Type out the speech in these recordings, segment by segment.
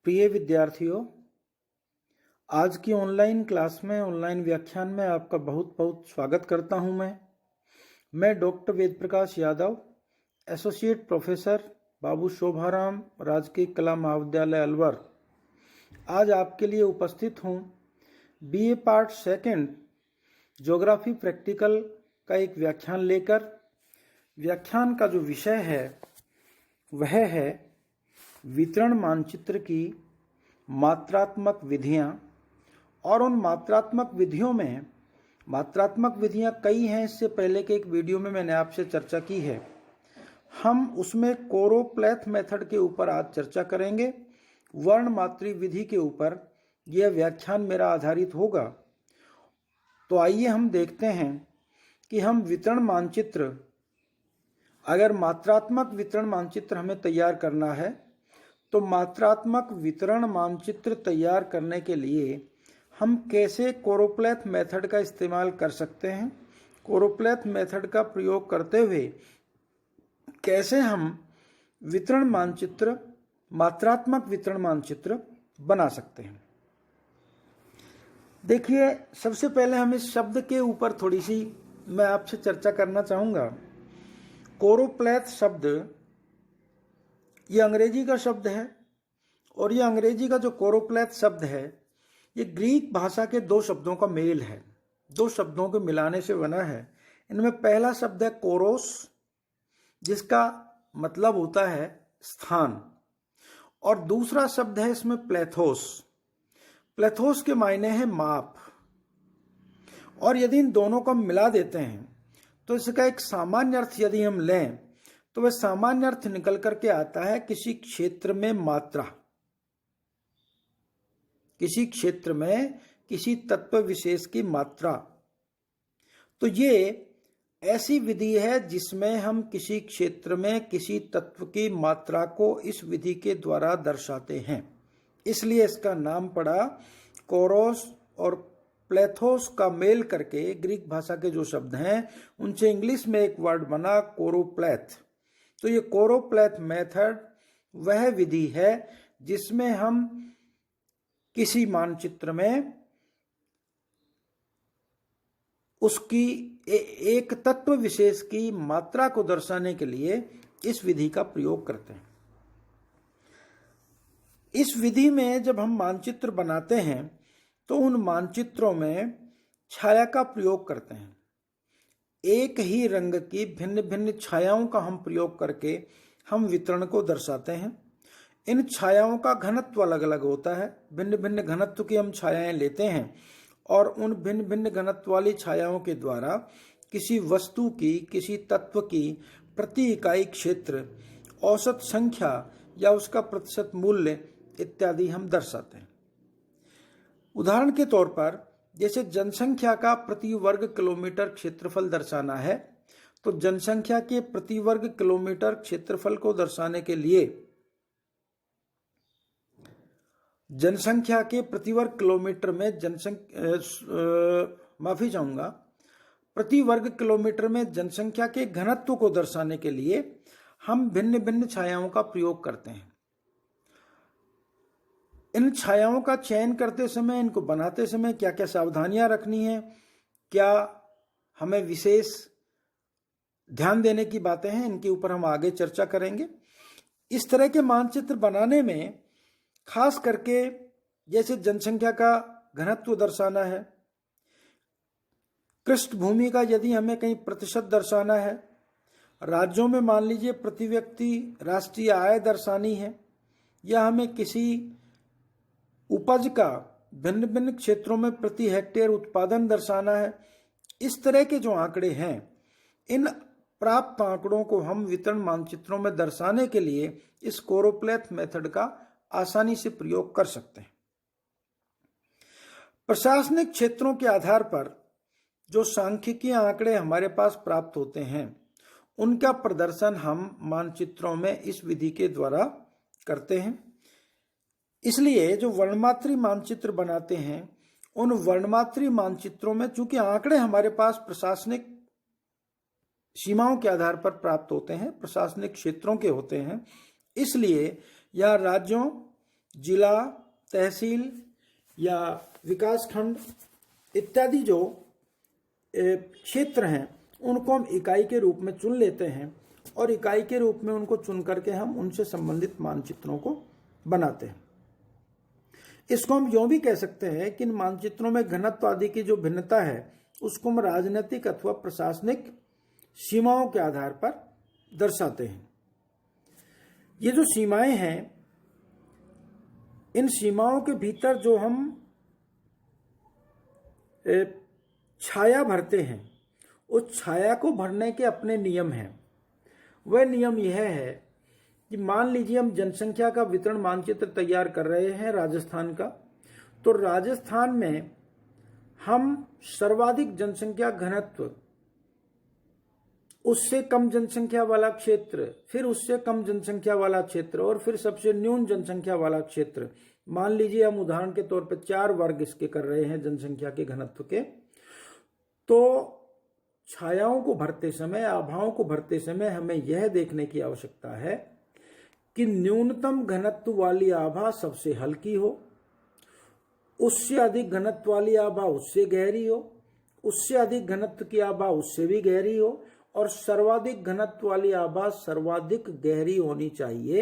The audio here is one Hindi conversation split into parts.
प्रिय विद्यार्थियों, आज की ऑनलाइन क्लास में ऑनलाइन व्याख्यान में आपका बहुत बहुत स्वागत करता हूं। मैं doctor Ved Prakash Yadav, associate professor बाबू शोभाराम राजकीय कला महाविद्यालय अलवर, आज आपके लिए उपस्थित हूं। BA part second geography practical का एक व्याख्यान लेकर। व्याख्यान का जो विषय है वह है वितरण मानचित्र की मात्रात्मक विधियां। और उन मात्रात्मक विधियों में मात्रात्मक विधियां कई हैं। इससे पहले के एक वीडियो में मैंने आपसे चर्चा की है। हम उसमें कोरोप्लेथ मेथड के ऊपर आज चर्चा करेंगे। वर्णमात्री विधि के ऊपर यह व्याख्यान मेरा आधारित होगा। तो आइए हम देखते हैं कि हम वितरण मानचित्र, अगर मात्रात्मक वितरण मानचित्र हमें तैयार करना है तो मात्रात्मक वितरण मानचित्र तैयार करने के लिए हम कैसे कोरोप्लेथ मेथड का इस्तेमाल कर सकते हैं। कोरोप्लेथ मेथड का प्रयोग करते हुए कैसे हम वितरण मानचित्र, मात्रात्मक वितरण मानचित्र बना सकते हैं। देखिए, सबसे पहले हम इस शब्द के ऊपर थोड़ी सी मैं आपसे चर्चा करना चाहूँगा। कोरोप्लेथ शब्द ये अंग्रेजी का शब्द है और ये अंग्रेजी का जो कोरोप्लेथ शब्द है ये ग्रीक भाषा के दो शब्दों का मेल है, दो शब्दों के मिलाने से बना है। इनमें पहला शब्द है कोरोस, जिसका मतलब होता है स्थान, और दूसरा शब्द है इसमें प्लेथोस। प्लेथोस के मायने हैं माप। और यदि इन दोनों को मिला देते हैं तो इसका एक सामान्य अर्थ यदि हम लें तो वह सामान्य अर्थ निकल करके आता है किसी क्षेत्र में मात्रा, किसी क्षेत्र में किसी तत्व विशेष की मात्रा। तो ये ऐसी विधि है जिसमें हम किसी क्षेत्र में किसी तत्व की मात्रा को इस विधि के द्वारा दर्शाते हैं। इसलिए इसका नाम पड़ा कोरोस। और प्लेथोस का मेल करके ग्रीक भाषा के जो शब्द हैं उनसे इंग्लिश में एक वर्ड बना कोरोप्लेथ। तो ये कोरोप्लेथ मेथड वह विधि है जिसमें हम किसी मानचित्र में उसकी एक तत्व विशेष की मात्रा को दर्शाने के लिए इस विधि का प्रयोग करते हैं। इस विधि में जब हम मानचित्र बनाते हैं तो उन मानचित्रों में छाया का प्रयोग करते हैं। एक ही रंग की भिन्न भिन्न छायाओं का हम प्रयोग करके हम वितरण को दर्शाते हैं। इन छायाओं का घनत्व अलग अलग होता है। भिन्न भिन्न घनत्व की हम छायाएं लेते हैं और उन भिन्न भिन्न घनत्व वाली छायाओं के द्वारा किसी वस्तु की, किसी तत्व की प्रति इकाई क्षेत्र, औसत संख्या या उसका प्रतिशत मूल्य इत्यादि हम दर्शाते हैं। उदाहरण के तौर पर जैसे जनसंख्या का प्रति वर्ग किलोमीटर क्षेत्रफल दर्शाना है तो जनसंख्या के प्रति वर्ग किलोमीटर क्षेत्रफल को दर्शाने के लिए जनसंख्या के प्रति वर्ग किलोमीटर में प्रति वर्ग किलोमीटर में जनसंख्या के घनत्व को दर्शाने के लिए हम भिन्न भिन्न छायाओं का प्रयोग करते हैं। इन छायाओं का चयन करते समय, इनको बनाते समय क्या क्या सावधानियां रखनी है, क्या हमें विशेष ध्यान देने की बातें हैं, इनके ऊपर हम आगे चर्चा करेंगे। इस तरह के मानचित्र बनाने में खास करके जैसे जनसंख्या का घनत्व दर्शाना है, पृष्ठभूमि का यदि हमें कहीं प्रतिशत दर्शाना है, राज्यों में मान लीजिए प्रति व्यक्ति राष्ट्रीय आय दर्शानी है, या हमें किसी उपज का भिन्न भिन्न क्षेत्रों में प्रति हेक्टेयर उत्पादन दर्शाना है, इस तरह के जो आंकड़े हैं, इन प्राप्त आंकड़ों को हम वितरण मानचित्रों में दर्शाने के लिए इस कोरोप्लेथ मेथड का आसानी से प्रयोग कर सकते हैं। प्रशासनिक क्षेत्रों के आधार पर जो सांख्यिकीय आंकड़े हमारे पास प्राप्त होते हैं उनका प्रदर्शन हम मानचित्रों में इस विधि के द्वारा करते हैं। इसलिए जो वर्णमात्री मानचित्र बनाते हैं उन वर्णमात्री मानचित्रों में चूंकि आंकड़े हमारे पास प्रशासनिक सीमाओं के आधार पर प्राप्त होते हैं, प्रशासनिक क्षेत्रों के होते हैं, इसलिए या राज्यों जिला, तहसील या विकासखंड इत्यादि जो क्षेत्र हैं उनको हम इकाई के रूप में चुन लेते हैं और इकाई के रूप में उनको चुन करके हम उनसे संबंधित मानचित्रों को बनाते हैं। इसको हम यूं भी कह सकते हैं कि इन मानचित्रों में घनत्व आदि की जो भिन्नता है उसको हम राजनीतिक अथवा प्रशासनिक सीमाओं के आधार पर दर्शाते हैं। ये जो सीमाएं हैं, इन सीमाओं के भीतर जो हम छाया भरते हैं, उस छाया को भरने के अपने नियम हैं। वह नियम यह है कि मान लीजिए हम जनसंख्या का वितरण मानचित्र तैयार कर रहे हैं राजस्थान का, तो राजस्थान में हम सर्वाधिक जनसंख्या घनत्व, उससे कम जनसंख्या वाला क्षेत्र, फिर उससे कम जनसंख्या वाला क्षेत्र और फिर सबसे न्यून जनसंख्या वाला क्षेत्र, मान लीजिए हम उदाहरण के तौर पर 4 वर्ग इसके कर रहे हैं जनसंख्या के घनत्व के, तो छायाओं को भरते समय, आभाओं को भरते समय हमें यह देखने की आवश्यकता है कि न्यूनतम घनत्व वाली आभा सबसे हल्की हो, उससे अधिक घनत्व वाली आभा उससे गहरी हो, उससे अधिक घनत्व की आभा उससे भी गहरी हो और सर्वाधिक घनत्व वाली आभा सर्वाधिक गहरी होनी चाहिए।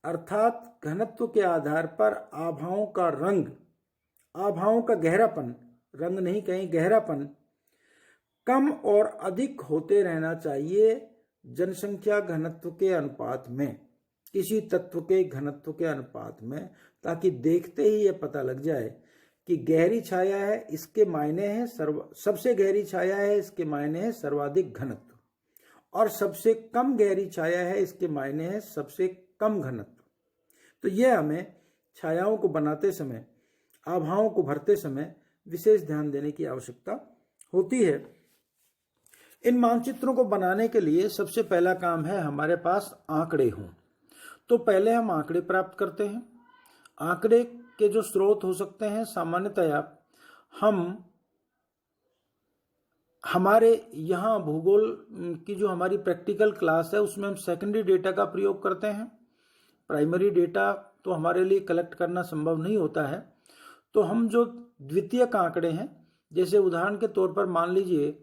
अर्थात घनत्व के आधार पर आभाओं का रंग, आभाओं का गहरापन, रंग नहीं कहें गहरापन, कम और अधिक होते रहना चाहिए जनसंख्या घनत्व के अनुपात में, किसी तत्व के घनत्व के अनुपात में, ताकि देखते ही ये पता लग जाए कि गहरी छाया है इसके मायने हैं सबसे गहरी छाया है इसके मायने है सर्वाधिक घनत्व, और सबसे कम गहरी छाया है इसके मायने है सबसे कम घनत्व। तो यह हमें छायाओं को बनाते समय, आभाओं को भरते समय विशेष ध्यान देने की आवश्यकता होती है। इन मानचित्रों को बनाने के लिए सबसे पहला काम है हमारे पास आंकड़े हों। तो पहले हम आंकड़े प्राप्त करते हैं। आंकड़े के जो स्रोत हो सकते हैं, सामान्यतया हम हमारे यहाँ भूगोल की जो हमारी प्रैक्टिकल क्लास है उसमें हम सेकेंडरी डेटा का प्रयोग करते हैं। प्राइमरी डेटा तो हमारे लिए कलेक्ट करना संभव नहीं होता है, तो हम जो द्वितीयक आंकड़े हैं, जैसे उदाहरण के तौर पर मान लीजिए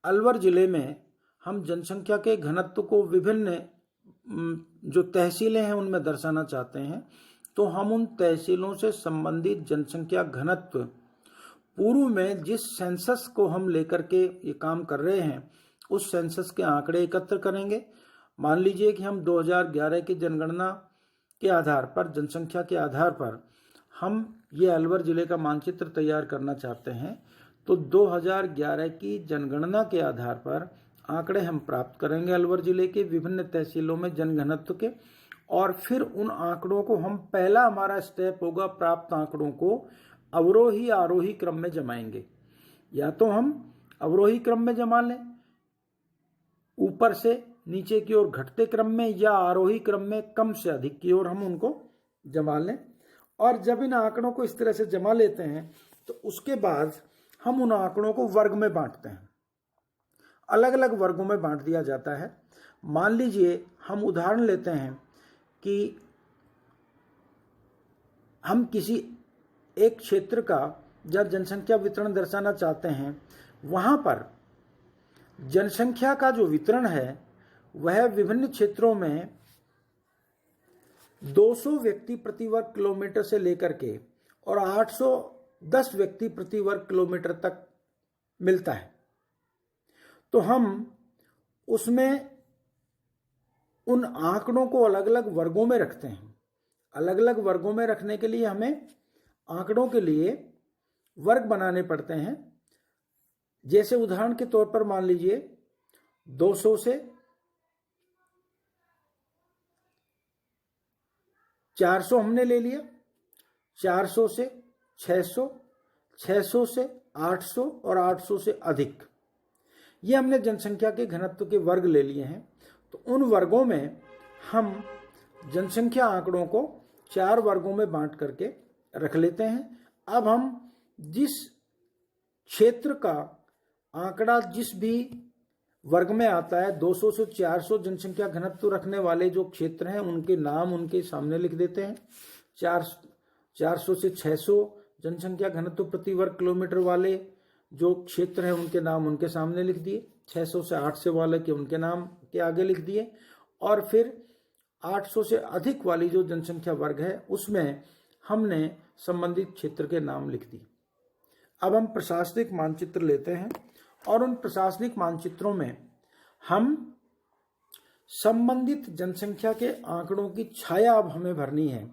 अलवर जिले में हम जनसंख्या के घनत्व को विभिन्न जो तहसीलें हैं उनमें दर्शाना चाहते हैं, तो हम उन तहसीलों से संबंधित जनसंख्या घनत्व पूर्व में जिस सेंसस को हम लेकर के ये काम कर रहे हैं उस सेंसस के आंकड़े एकत्र करेंगे। मान लीजिए कि हम 2011 की जनगणना के आधार पर, जनसंख्या के आधार पर हम ये अलवर जिले का मानचित्र तैयार करना चाहते हैं, तो 2011 की जनगणना के आधार पर आंकड़े हम प्राप्त करेंगे अलवर जिले के विभिन्न तहसीलों में जनघनत्व के, और फिर उन आंकड़ों को हम, पहला हमारा स्टेप होगा प्राप्त आंकड़ों को अवरोही आरोही क्रम में जमाएंगे। या तो हम अवरोही क्रम में जमा लें ऊपर से नीचे की ओर घटते क्रम में, या आरोही क्रम में कम से अधिक की ओर हम उनको जमा लें। और जब इन आंकड़ों को इस तरह से जमा लेते हैं तो उसके बाद हम उन आंकड़ों को वर्ग में बांटते हैं, अलग अलग वर्गों में बांट दिया जाता है। मान लीजिए हम उदाहरण लेते हैं कि हम किसी एक क्षेत्र का जब जनसंख्या वितरण दर्शाना चाहते हैं, वहां पर जनसंख्या का जो वितरण है वह विभिन्न क्षेत्रों में 200 व्यक्ति प्रति वर्ग किलोमीटर से लेकर के और 810 व्यक्ति प्रति वर्ग किलोमीटर तक मिलता है। तो हम उसमें उन आंकड़ों को अलग अलग वर्गों में रखते हैं। अलग अलग वर्गों में रखने के लिए हमें आंकड़ों के लिए वर्ग बनाने पड़ते हैं। जैसे उदाहरण के तौर पर मान लीजिए 200 से 400 हमने ले लिया, 400 से 600, 600 से 800 और 800 से अधिक, ये हमने जनसंख्या के घनत्व के वर्ग ले लिए हैं। तो उन वर्गों में हम जनसंख्या आंकड़ों को 4 वर्गों में बांट करके रख लेते हैं। अब हम जिस क्षेत्र का आंकड़ा जिस भी वर्ग में आता है, 200 से 400 जनसंख्या घनत्व रखने वाले जो क्षेत्र हैं उनके नाम उनके सामने लिख देते हैं। 400 से 600 जनसंख्या घनत्व प्रति वर्ग किलोमीटर वाले जो क्षेत्र हैं उनके नाम उनके सामने लिख दिए, 600 से 800 वाले के उनके नाम के आगे लिख दिए, और फिर 800 से अधिक वाली जो जनसंख्या वर्ग है उसमें हमने संबंधित क्षेत्र के नाम लिख दिए। अब हम प्रशासनिक मानचित्र लेते हैं और उन प्रशासनिक मानचित्रों में हम संबंधित जनसंख्या के आंकड़ों की छाया अब हमें भरनी है,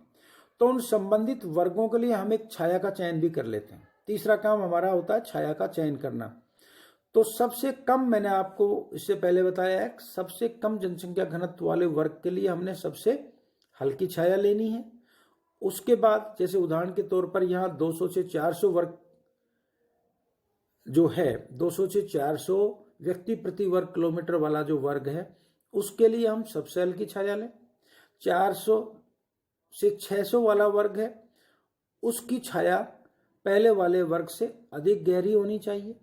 तो उन संबंधित वर्गों के लिए हम एक छाया का चयन भी कर लेते हैं। तीसरा काम हमारा होता है छाया का चयन करना। तो सबसे कम, मैंने आपको इससे पहले बताया है, सबसे कम जनसंख्या घनत्व वाले वर्ग के लिए हमने सबसे हल्की छाया लेनी है। उसके बाद जैसे उदाहरण के तौर पर यहाँ 200 से 400 वर्ग जो है, 200 से 400 व्यक्ति प्रति वर्ग किलोमीटर वाला जो वर्ग है उसके लिए हम सबसे हल्की छाया लें। 400 से 600 वाला वर्ग है उसकी छाया पहले वाले वर्ग से अधिक गहरी होनी चाहिए।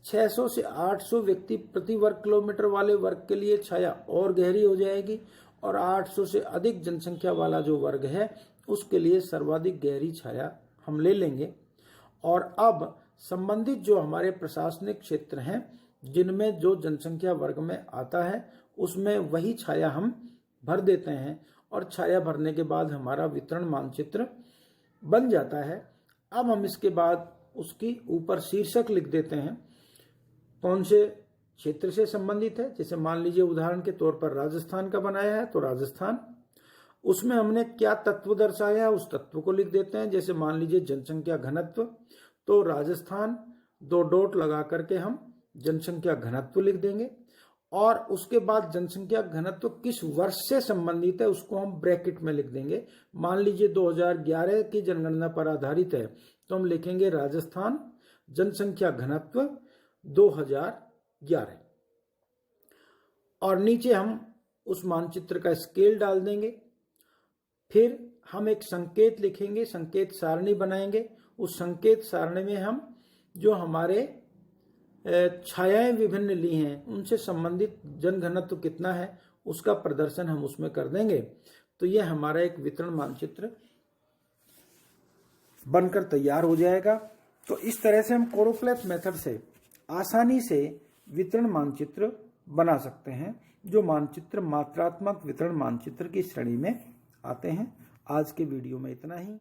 600 से 800 व्यक्ति प्रति वर्ग किलोमीटर वाले वर्ग के लिए छाया और गहरी हो जाएगी, और 800 से अधिक जनसंख्या वाला जो वर्ग है उसके लिए सर्वाधिक गहरी छाया हम ले लेंगे। और अब संबंधित जो हमारे प्रशासनिक क्षेत्र हैं जिनमें जो जनसंख्या वर्ग में आता है उसमें वही छाया हम भर देते हैं, और छाया भरने के बाद हमारा वितरण मानचित्र बन जाता है। अब हम इसके बाद उसकी ऊपर शीर्षक लिख देते हैं कौन से क्षेत्र से संबंधित है। जैसे मान लीजिए उदाहरण के तौर पर राजस्थान का बनाया है तो राजस्थान, उसमें हमने क्या तत्व दर्शाया है उस तत्व को लिख देते हैं। जैसे मान लीजिए जनसंख्या घनत्व, तो राजस्थान 2 डॉट लगा करके हम जनसंख्या घनत्व लिख देंगे, और उसके बाद जनसंख्या घनत्व किस वर्ष से संबंधित है उसको हम ब्रैकेट में लिख देंगे। मान लीजिए 2011 की जनगणना पर आधारित है तो हम लिखेंगे राजस्थान जनसंख्या घनत्व 2011, और नीचे हम उस मानचित्र का स्केल डाल देंगे। फिर हम एक संकेत लिखेंगे, संकेत सारणी बनाएंगे। उस संकेत सारणी में हम जो हमारे छायाएं विभिन्न ली हैं उनसे संबंधित जनघनत्व कितना है उसका प्रदर्शन हम उसमें कर देंगे। तो यह हमारा एक वितरण मानचित्र बनकर तैयार हो जाएगा। तो इस तरह से हम कोरोप्लेथ मेथड से आसानी से वितरण मानचित्र बना सकते हैं, जो मानचित्र मात्रात्मक वितरण मानचित्र की श्रेणी में आते हैं। आज के वीडियो में इतना ही।